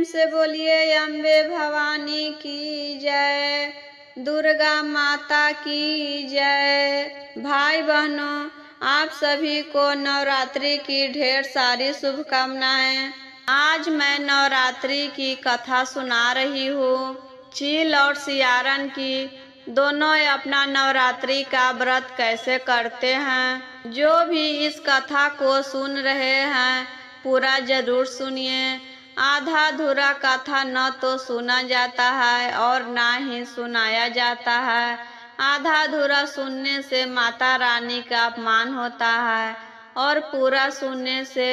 से बोलिए अम्बे भवानी की जय, दुर्गा माता की जय। भाई बहनों, आप सभी को नवरात्रि की ढेर सारी शुभकामनाएं। आज मैं नवरात्रि की कथा सुना रही हूँ। चील और सियारन की दोनों अपना नवरात्रि का व्रत कैसे करते हैं। जो भी इस कथा को सुन रहे हैं पूरा जरूर सुनिए। आधा अधूरा कथा न तो सुना जाता है और ना ही सुनाया जाता है। आधा अधूरा सुनने से माता रानी का अपमान होता है और पूरा सुनने से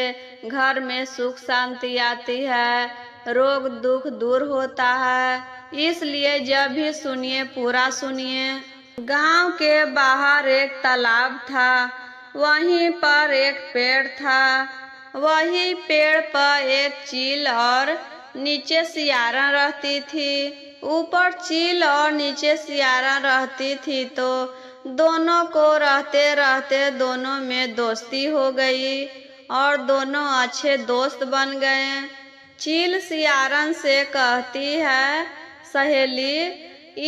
घर में सुख शांति आती है, रोग दुख दूर होता है। इसलिए जब भी सुनिए पूरा सुनिए। गांव के बाहर एक तालाब था, वहीं पर एक पेड़ था। वही पेड़ पर एक चील और नीचे सियारन रहती थी। ऊपर चील और नीचे सियारन रहती थी तो दोनों को रहते रहते दोनों में दोस्ती हो गई और दोनों अच्छे दोस्त बन गए। चील सियारन से कहती है, सहेली,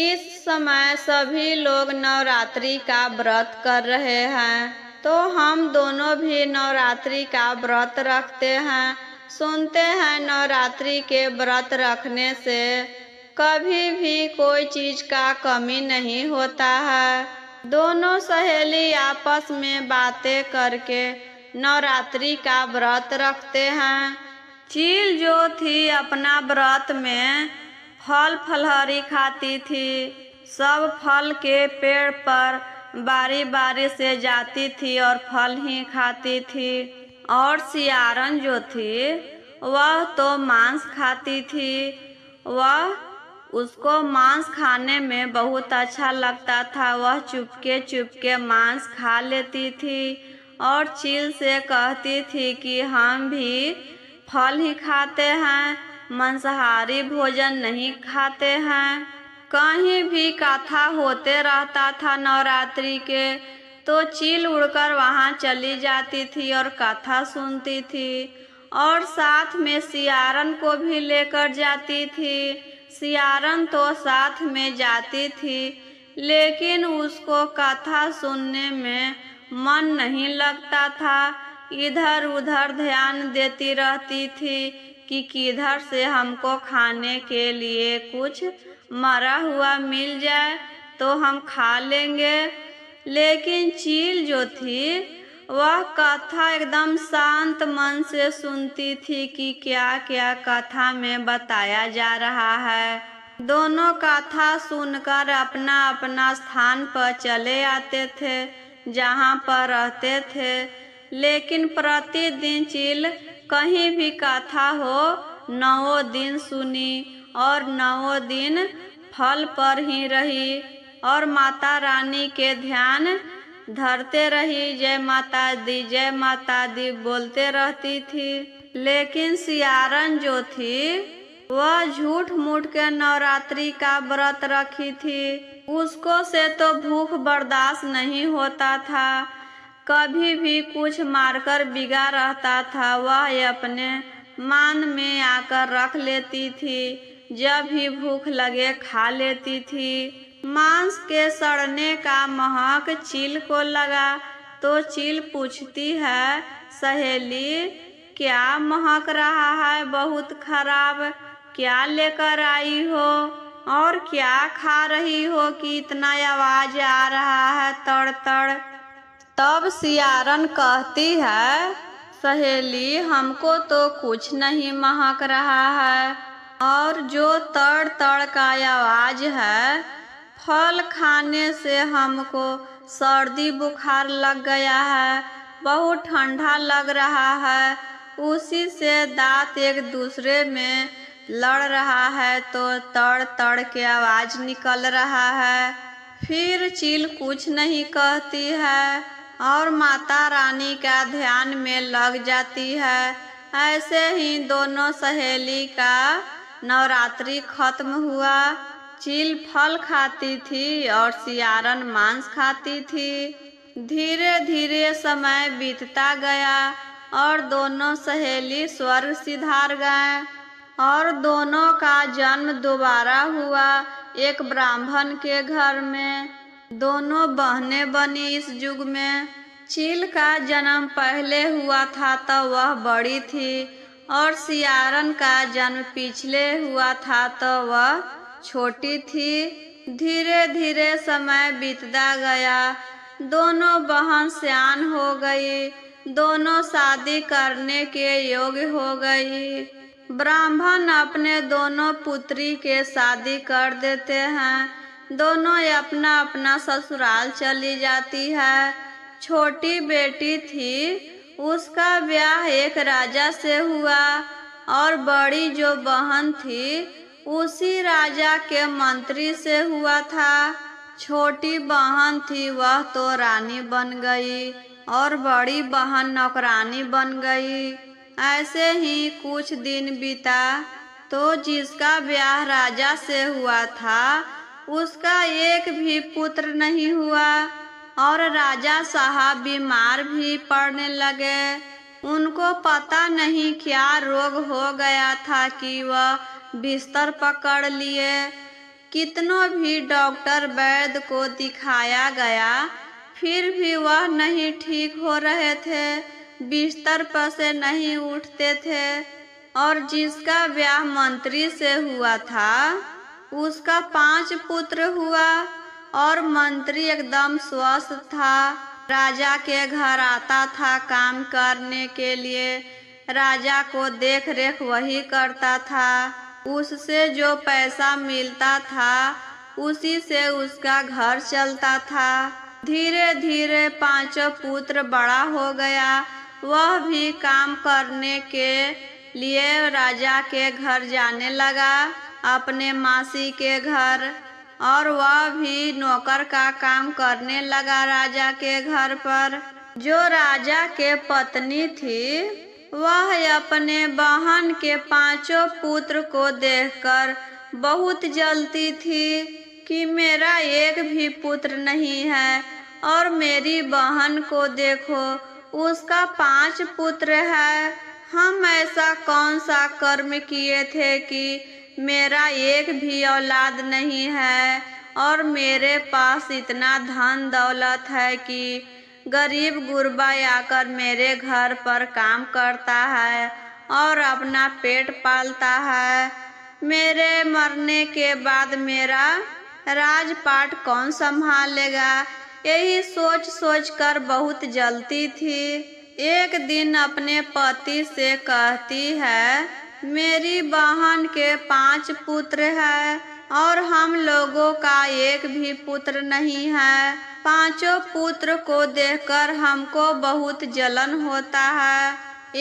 इस समय सभी लोग नवरात्रि का व्रत कर रहे हैं तो हम दोनों भी नवरात्रि का व्रत रखते हैं। सुनते हैं नवरात्रि के व्रत रखने से कभी भी कोई चीज का कमी नहीं होता है। दोनों सहेली आपस में बातें करके नवरात्रि का व्रत रखते हैं। चील जो थी अपना व्रत में फल फलहरी खाती थी। सब फल के पेड़ पर बारी बारी से जाती थी और फल ही खाती थी। और सियारन जो थी वह तो मांस खाती थी। वह उसको मांस खाने में बहुत अच्छा लगता था। वह चुपके चुपके मांस खा लेती थी और चील से कहती थी कि हम भी फल ही खाते हैं, मांसाहारी भोजन नहीं खाते हैं। कहीं भी कथा होते रहता था नवरात्रि के तो चील उड़कर वहां चली जाती थी और कथा सुनती थी और साथ में सियारन को भी लेकर जाती थी। सियारन तो साथ में जाती थी लेकिन उसको कथा सुनने में मन नहीं लगता था। इधर उधर ध्यान देती रहती थी कि किधर से हमको खाने के लिए कुछ मरा हुआ मिल जाए तो हम खा लेंगे। लेकिन चील जो थी वह कथा एकदम शांत मन से सुनती थी कि क्या क्या कथा में बताया जा रहा है। दोनों कथा सुनकर अपना अपना स्थान पर चले आते थे जहाँ पर रहते थे। लेकिन प्रतिदिन चील कहीं भी कथा हो 9 दिन सुनी और 9 दिन फल पर ही रही और माता रानी के ध्यान धरते रही। जय माता दी बोलते रहती थी। लेकिन सियारन जो थी वह झूठ मूठ के नवरात्रि का व्रत रखी थी। उसको से तो भूख बर्दाश्त नहीं होता था। कभी भी कुछ मारकर बिगा रहता था वह अपने मान में आकर रख लेती थी। जब भी भूख लगे खा लेती थी। मांस के सड़ने का महक चील को लगा तो चील पूछती है, सहेली, क्या महक रहा है बहुत खराब? क्या लेकर आई हो और क्या खा रही हो कि इतना आवाज आ रहा है तड़ तड़? तब सियारन कहती है, सहेली, हमको तो कुछ नहीं महक रहा है और जो तड़ तड़ का आवाज है फल खाने से हमको सर्दी बुखार लग गया है, बहुत ठंडा लग रहा है। उसी से दांत एक दूसरे में लड़ रहा है तो तड़ तड़ के आवाज निकल रहा है। फिर चील कुछ नहीं कहती है और माता रानी का ध्यान में लग जाती है। ऐसे ही दोनों सहेली का नवरात्रि खत्म हुआ। चील फल खाती थी और सियारन मांस खाती थी। धीरे धीरे समय बीतता गया और दोनों सहेली स्वर्ग सिधार गए। और दोनों का जन्म दोबारा हुआ एक ब्राह्मण के घर में। दोनों बहनें बनी इस युग में। चील का जन्म पहले हुआ था तो वह बड़ी थी, और सियारन का जन्म पिछले हुआ था तो वह छोटी थी। धीरे धीरे समय बीतता गया, दोनों बहन सयान हो गई, दोनों शादी करने के योग्य हो गई। ब्राह्मण अपने दोनों पुत्री के शादी कर देते हैं, दोनों अपना अपना ससुराल चली जाती है। छोटी बेटी थी, उसका ब्याह एक राजा से हुआ, और बड़ी जो बहन थी उसी राजा के मंत्री से हुआ था। छोटी बहन थी वह तो रानी बन गई, और बड़ी बहन नौकरानी बन गई। ऐसे ही कुछ दिन बीता तो जिसका ब्याह राजा से हुआ था उसका एक भी पुत्र नहीं हुआ, और राजा साहब बीमार भी पड़ने लगे। उनको पता नहीं क्या रोग हो गया था कि वह बिस्तर पकड़ लिए। कितनों भी डॉक्टर वैद्य को दिखाया गया, फिर भी वह नहीं ठीक हो रहे थे, बिस्तर पर से नहीं उठते थे। और जिसका ब्याह मंत्री से हुआ था उसका 5 पुत्र हुआ, और मंत्री एकदम स्वस्थ था। राजा के घर आता था काम करने के लिए, राजा को देख रेख वही करता था। उससे जो पैसा मिलता था उसी से उसका घर चलता था। धीरे धीरे 5 पुत्र बड़ा हो गया, वह भी काम करने के लिए राजा के घर जाने लगा, अपने मासी के घर, और वह भी नौकर का काम करने लगा राजा के घर पर। जो राजा के पत्नी थी वह अपने बहन के 5 पुत्र को देखकर बहुत जलती थी कि मेरा एक भी पुत्र नहीं है, और मेरी बहन को देखो उसका 5 पुत्र है। हम ऐसा कौन सा कर्म किए थे कि मेरा एक भी औलाद नहीं है, और मेरे पास इतना धन दौलत है कि गरीब गुरबा आकर मेरे घर पर काम करता है और अपना पेट पालता है। मेरे मरने के बाद मेरा राजपाट कौन संभालेगा, यही सोच सोच कर बहुत जलती थी। एक दिन अपने पति से कहती है, मेरी बहन के 5 पुत्र है और हम लोगों का एक भी पुत्र नहीं है। 5 पुत्र को देखकर हमको बहुत जलन होता है।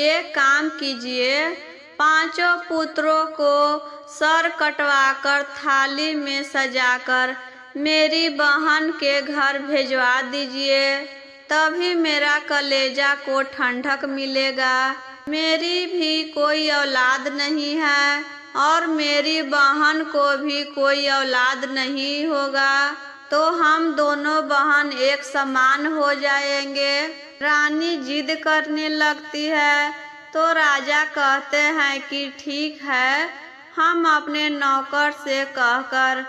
एक काम कीजिए, 5 पुत्रों को सर कटवाकर थाली में सजाकर मेरी बहन के घर भेजवा दीजिए, तभी मेरा कलेजा को ठंडक मिलेगा। मेरी भी कोई औलाद नहीं है और मेरी बहन को भी कोई औलाद नहीं होगा, तो हम दोनों बहन एक समान हो जाएंगे। रानी जिद करने लगती है तो राजा कहते हैं कि ठीक है, हम अपने नौकर से कहकर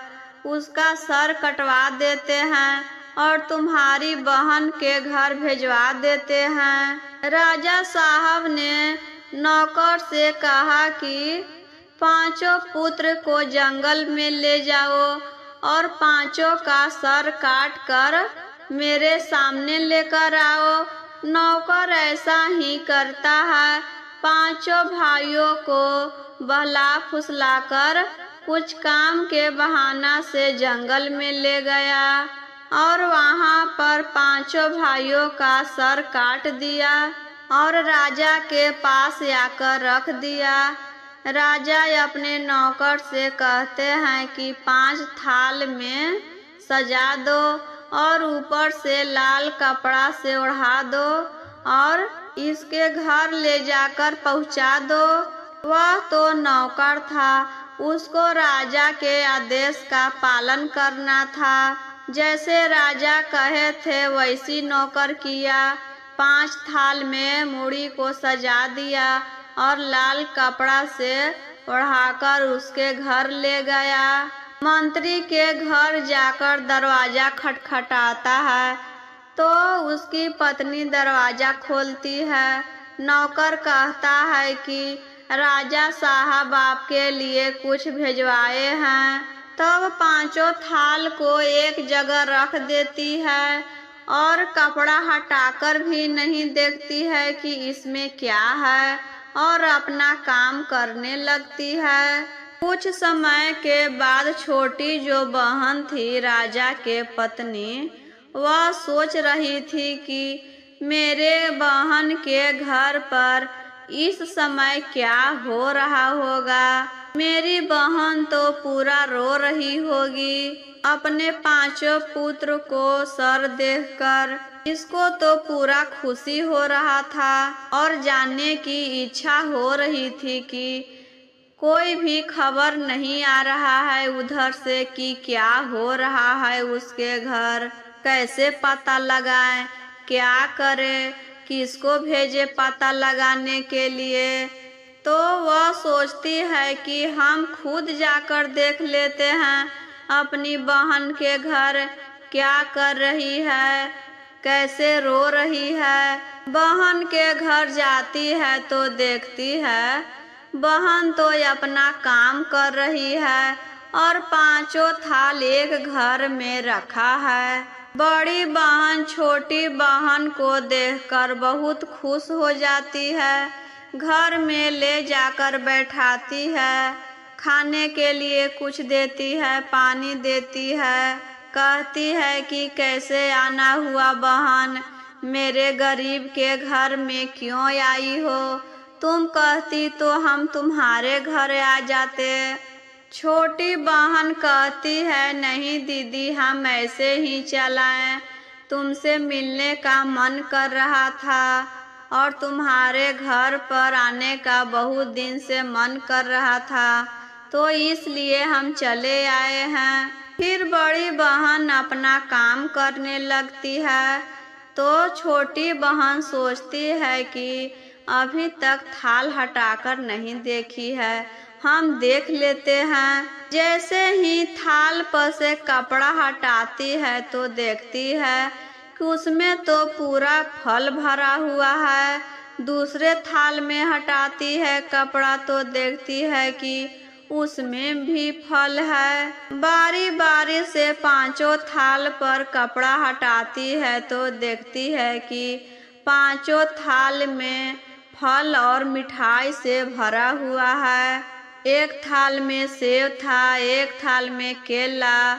उसका सर कटवा देते हैं और तुम्हारी बहन के घर भेजवा देते हैं। राजा साहब ने नौकर से कहा कि 5 पुत्र को जंगल में ले जाओ और 5 का सर काट कर मेरे सामने लेकर आओ। नौकर ऐसा ही करता है, 5 भाइयों को बहला फुसलाकर कुछ काम के बहाना से जंगल में ले गया और वहां पर 5 भाइयों का सर काट दिया और राजा के पास आकर रख दिया। राजा अपने नौकर से कहते हैं कि 5 थाल में सजा दो और ऊपर से लाल कपड़ा से ओढ़ा दो और इसके घर ले जाकर पहुंचा दो। वह तो नौकर था, उसको राजा के आदेश का पालन करना था। जैसे राजा कहे थे वैसी नौकर किया। 5 थाल में मूढ़ी को सजा दिया और लाल कपड़ा से उठाकर उसके घर ले गया। मंत्री के घर जाकर दरवाजा खटखटाता है तो उसकी पत्नी दरवाजा खोलती है। नौकर कहता है कि राजा साहब आपके लिए कुछ भिजवाए हैं। तब पांचों थाल को एक जगह रख देती है और कपड़ा हटाकर भी नहीं देखती है कि इसमें क्या है और अपना काम करने लगती है। कुछ समय के बाद छोटी जो बहन थी राजा के पत्नी, वह सोच रही थी कि मेरे बहन के घर पर इस समय क्या हो रहा होगा। मेरी बहन तो पूरा रो रही होगी अपने पांचों पुत्र को सर देखकर। इसको तो पूरा खुशी हो रहा था और जानने की इच्छा हो रही थी कि कोई भी खबर नहीं आ रहा है उधर से कि क्या हो रहा है उसके घर। कैसे पता लगाएं, क्या करे, किसको भेजे पता लगाने के लिए। तो वह सोचती है कि हम खुद जाकर देख लेते हैं अपनी बहन के घर क्या कर रही है, कैसे रो रही है। बहन के घर जाती है तो देखती है बहन तो अपना काम कर रही है और पांचों थाल एक घर में रखा है। बड़ी बहन छोटी बहन को देखकर बहुत खुश हो जाती है। घर में ले जाकर बैठाती है, खाने के लिए कुछ देती है, पानी देती है। कहती है कि कैसे आना हुआ बहन, मेरे गरीब के घर में क्यों आई हो। तुम कहती तो हम तुम्हारे घर आ जाते। छोटी बहन कहती है नहीं दीदी, हम ऐसे ही चलाएं। तुमसे मिलने का मन कर रहा था और तुम्हारे घर पर आने का बहुत दिन से मन कर रहा था तो इसलिए हम चले आए हैं। फिर बड़ी बहन अपना काम करने लगती है तो छोटी बहन सोचती है कि अभी तक थाल हटाकर नहीं देखी है, हम देख लेते हैं। जैसे ही थाल पर से कपड़ा हटाती है तो देखती है कि उसमें तो पूरा फल भरा हुआ है। दूसरे थाल में हटाती है कपड़ा तो देखती है कि उसमें भी फल है। बारी बारी से पांचों थाल पर कपड़ा हटाती है तो देखती है कि पांचों थाल में फल और मिठाई से भरा हुआ है। एक थाल में सेब था, एक थाल में केला,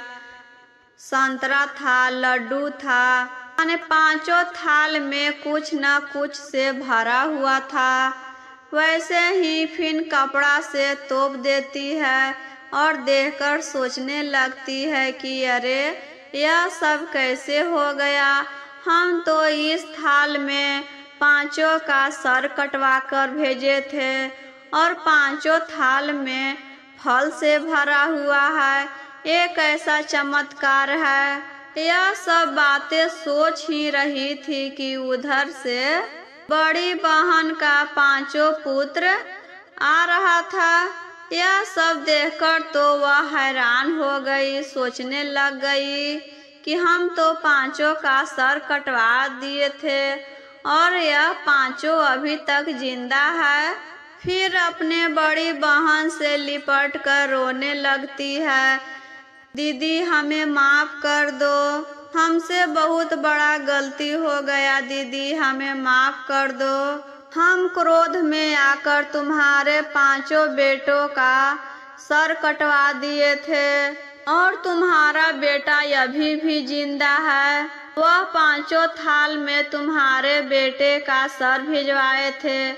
संतरा था, लड्डू था, यानी पांचों थाल में कुछ न कुछ से भरा हुआ था। वैसे ही फिर कपड़ा से तोप देती है और देखकर सोचने लगती है कि अरे यह सब कैसे हो गया। हम तो इस थाल में पांचों का सर कटवा कर भेजे थे और पांचों थाल में फल से भरा हुआ है। एक ऐसा चमत्कार है। यह सब बातें सोच ही रही थी कि उधर से बड़ी बहन का पांचों पुत्र आ रहा था। यह सब देखकर तो वह हैरान हो गई, सोचने लग गई कि हम तो पांचों का सर कटवा दिए थे और यह पांचों अभी तक जिंदा है। फिर अपने बड़ी बहन से लिपट कर रोने लगती है, दीदी हमें माफ कर दो, हमसे बहुत बड़ा गलती हो गया, दीदी हमें माफ कर दो। हम क्रोध में आकर तुम्हारे पांचों बेटों का सर कटवा दिए थे और तुम्हारा बेटा अभी भी जिंदा है। वह पांचों थाल में तुम्हारे बेटे का सर भिजवाए थे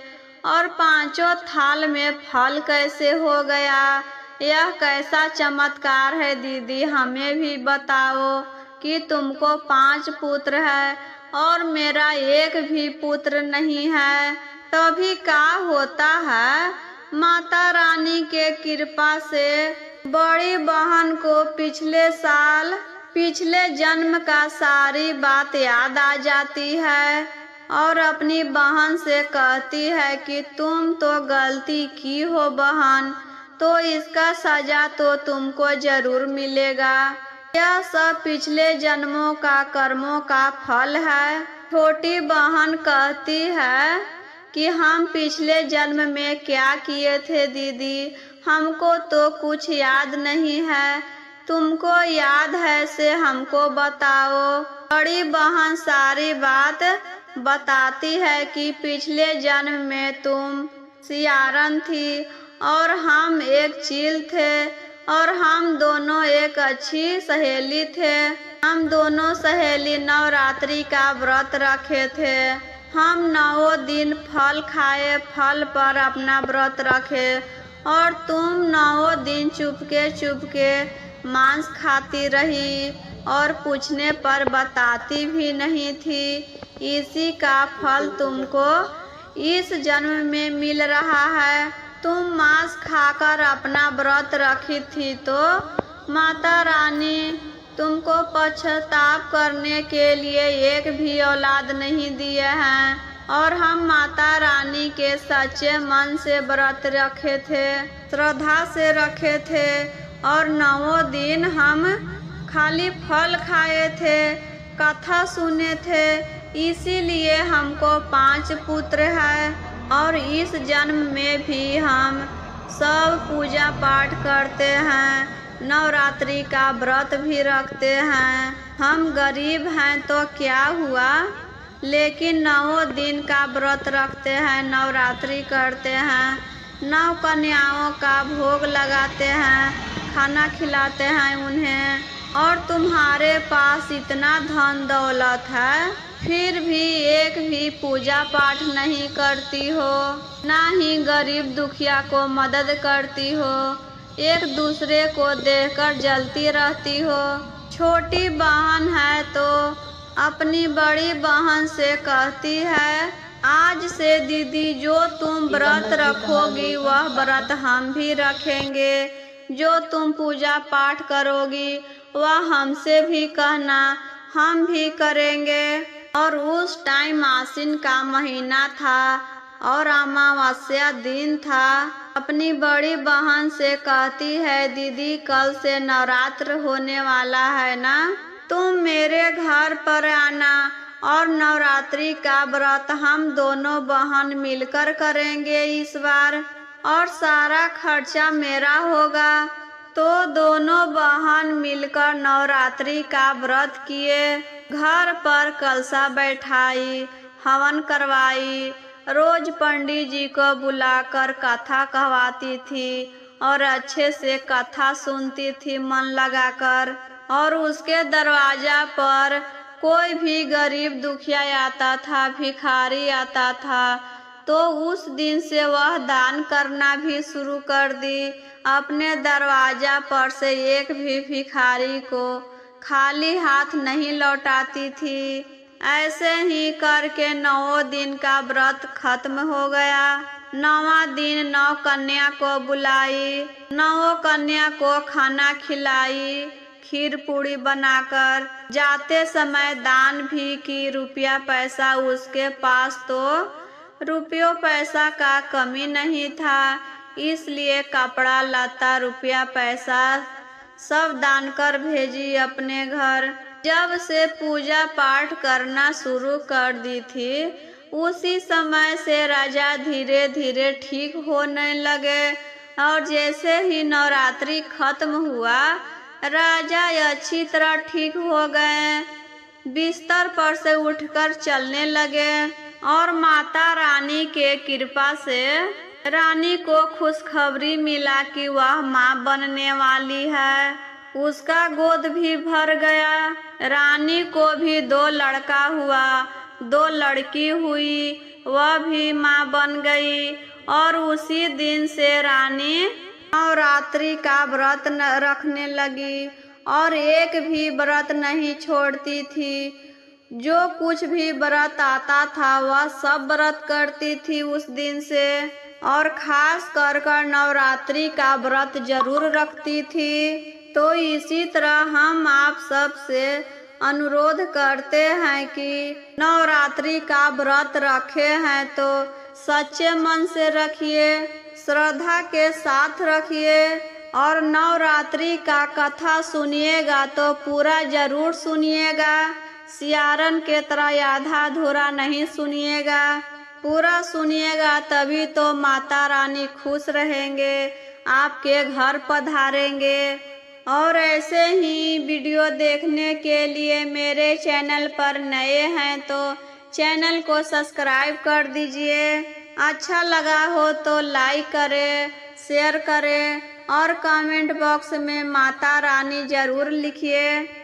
और पांचों थाल में फल कैसे हो गया। यह कैसा चमत्कार है दीदी, हमें भी बताओ कि तुमको 5 पुत्र है और मेरा एक भी पुत्र नहीं है। तभी क्या होता है, माता रानी के कृपा से बड़ी बहन को पिछले साल पिछले जन्म का सारी बात याद आ जाती है और अपनी बहन से कहती है कि तुम तो गलती की हो बहन, तो इसका सजा तो तुमको जरूर मिलेगा। यह सब पिछले जन्मों का कर्मों का फल है। छोटी बहन कहती है कि हम पिछले जन्म में क्या किए थे दीदी, हमको तो कुछ याद नहीं है, तुमको याद है से हमको बताओ। बड़ी बहन सारी बात बताती है कि पिछले जन्म में तुम सियारन थी और हम एक चील थे और हम दोनों एक अच्छी सहेली थे। हम दोनों सहेली नवरात्रि का व्रत रखे थे। हम 9 दिन फल खाए, फल पर अपना व्रत रखे और तुम 9 दिन चुपके मांस खाती रही और पूछने पर बताती भी नहीं थी। इसी का फल तुमको इस जन्म में मिल रहा है। तुम मांस खाकर अपना व्रत रखी थी तो माता रानी तुमको पश्चाताप करने के लिए एक भी औलाद नहीं दिए हैं और हम माता रानी के सच्चे मन से व्रत रखे थे, श्रद्धा से रखे थे और 9 दिन हम खाली फल खाए थे, कथा सुने थे। इसीलिए हमको 5 पुत्र हैं और इस जन्म में भी हम सब पूजा पाठ करते हैं, नवरात्रि का व्रत भी रखते हैं। हम गरीब हैं तो क्या हुआ, लेकिन 9 दिन का व्रत रखते हैं, नवरात्रि करते हैं, 9 कन्याओं का भोग लगाते हैं, खाना खिलाते हैं उन्हें। और तुम्हारे पास इतना धन दौलत है, फिर भी एक भी पूजा पाठ नहीं करती हो, ना ही गरीब दुखिया को मदद करती हो, एक दूसरे को देखकर जलती रहती हो। छोटी बहन है तो अपनी बड़ी बहन से कहती है, आज से दीदी जो तुम व्रत रखोगी वह व्रत हम भी रखेंगे, जो तुम पूजा पाठ करोगी वह हमसे भी कहना, हम भी करेंगे। और उस टाइम आश्विन का महीना था और अमावस्या दिन था। अपनी बड़ी बहन से कहती है, दीदी कल से नवरात्र होने वाला है ना, तुम मेरे घर पर आना और नवरात्रि का व्रत हम दोनों बहन मिलकर करेंगे इस बार और सारा खर्चा मेरा होगा। तो दोनों बहन मिलकर नवरात्रि का व्रत किए, घर पर कलशा बैठाई, हवन करवाई, रोज पंडित जी को बुलाकर कथा कहवाती थी और अच्छे से कथा सुनती थी मन लगाकर। और उसके दरवाजा पर कोई भी गरीब दुखिया आता था, भिखारी आता था, तो उस दिन से वह दान करना भी शुरू कर दी। अपने दरवाजा पर से एक भी भिखारी को खाली हाथ नहीं लौटाती थी। ऐसे ही करके 9 दिन का व्रत खत्म हो गया। 9वां दिन 9 कन्या को बुलाई, 9 कन्या को खाना खिलाई, खीर पूड़ी बनाकर। जाते समय दान भी की, रुपया पैसा उसके पास तो रुपयों पैसा का कमी नहीं था, इसलिए कपड़ा लता रुपया पैसा सब दान कर भेजी अपने घर। जब से पूजा पाठ करना शुरू कर दी थी, उसी समय से राजा धीरे धीरे ठीक होने लगे और जैसे ही नवरात्रि खत्म हुआ, राजा अच्छी तरह ठीक हो गए, बिस्तर पर से उठकर चलने लगे और माता रानी के कृपा से रानी को खुशखबरी मिला कि वह माँ बनने वाली है। उसका गोद भी भर गया। रानी को भी 2 लड़का हुआ, 2 लड़की हुई, वह भी माँ बन गई। और उसी दिन से रानी नवरात्रि का व्रत रखने लगी और एक भी व्रत नहीं छोड़ती थी। जो कुछ भी व्रत आता था वह सब व्रत करती थी उस दिन से, और खास कर नवरात्रि का व्रत जरूर रखती थी। तो इसी तरह हम आप सब से अनुरोध करते हैं कि नवरात्रि का व्रत रखे हैं तो सच्चे मन से रखिए। श्रद्धा के साथ रखिए और नवरात्रि का कथा सुनिएगा तो पूरा जरूर सुनिएगा। सियारन के तरह आधा अधूरा नहीं सुनिएगा, पूरा सुनिएगा तभी तो माता रानी खुश रहेंगे, आपके घर पधारेंगे। और ऐसे ही वीडियो देखने के लिए मेरे चैनल पर नए हैं तो चैनल को सब्सक्राइब कर दीजिए। अच्छा लगा हो तो लाइक करें, शेयर करें और कमेंट बॉक्स में माता रानी जरूर लिखिए।